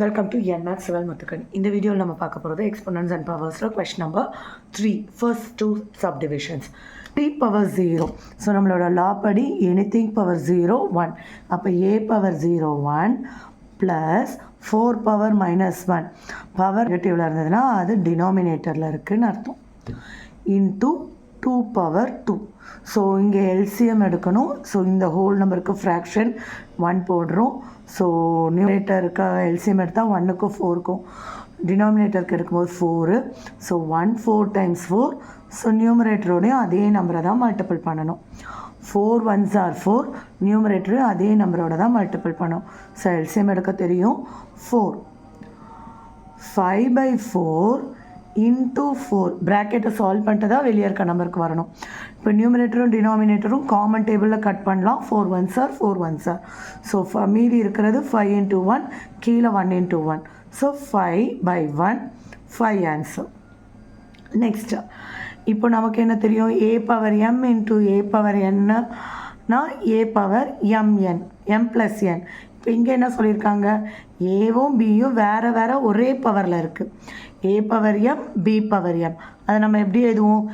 Welcome to NMATH 7 Muthukan. In the video, we will talk about exponents and powers. Question number 3. First two subdivisions. 3 power 0. So, we will law anything power 0, 1. So, a power 0, 1 plus 4 power minus 1. Power negative is denominator into 2 power 2. So, இங்கே LCM எடுக்கணும். So, இந்த whole numberக்கு fraction 1 போடுறோம். So, numeratorக்கு LCM எடுத்தால் 1க்கு 4க்கும் denominatorக்கு எடுக்கும்போது 4. So, 1 4 times 4. So, numeratorோடையும் அதே நம்பரை தான் மல்டிபிள் பண்ணணும். 4 1s are 4. numeratorோடையும் அதே நம்பரோட தான் மல்டிபிள் பண்ணணும். So, LCM எடுக்க தெரியும் 4. 5/4 into 4 bracket solve பண்ணிட்டதா வெளியே இருக்க நம்பருக்கு வரணும். இப்போ நியூமரேட்டரும் டினாமினேட்டரும் காமன் டேபிளில் கட் பண்ணலாம். 4 1s are 4 1s are. So மீதி இருக்கிறது 5 into 1 கீழே 1 into 1. So 5/1 5 answer. நெக்ஸ்ட் இப்போ நமக்கு என்ன தெரியும், a power m into a power n a power mn m plus n. இப்போ இங்கே என்ன சொல்லியிருக்காங்க, ஏவும் பியும் வேறு வேறு ஒரே பவரில் இருக்குது. A power M B power M அதை நம்ம எப்படி எழுதுவோம்,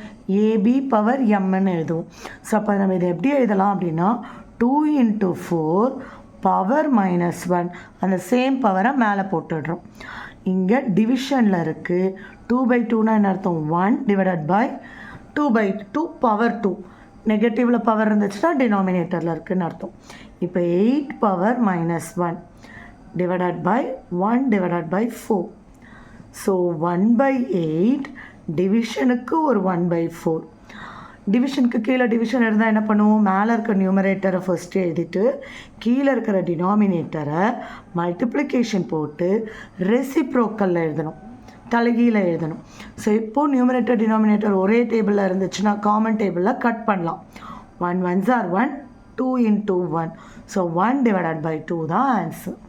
ஏபி பவர் எம்னு எழுதுவோம். ஸோ அப்போ நம்ம இதை எப்படி எழுதலாம் அப்படின்னா 2 into 4 பவர் minus 1 அந்த சேம் பவரை மேலே போட்டுடுறோம். இங்கே டிவிஷனில் இருக்குது 2/2னா என்ன அர்த்தம், 1 divided by 2/2 பவர் 2. நெகட்டிவில் பவர் இருந்துச்சுன்னா டினாமினேட்டரில் இருக்குதுன்னு அர்த்தம். இப்போ 8 power minus 1 divided by 1 divided by 4. So 1/8 டிவிஷனுக்கு ஒரு 1/4. டிவிஷனுக்கு கீழே டிவிஷன் இருந்தால் என்ன பண்ணுவோம், மேலே இருக்க நியூமரேட்டரை ஃபஸ்ட்டு எழுதிட்டு கீழே இருக்கிற டினாமினேட்டரை மல்டிப்ளிகேஷன் போட்டு ரெசிப்ரோக்கலில் எழுதணும், தலைகீழ எழுதணும். ஸோ இப்போது நியூமரேட்டர் டினாமினேட்டர் ஒரே டேபிளில் இருந்துச்சுன்னா காமன் டேபிளில் கட் பண்ணலாம். 1 1s are 1 2 into 1. So 1 divided by 2 தான் ஆன்சர்.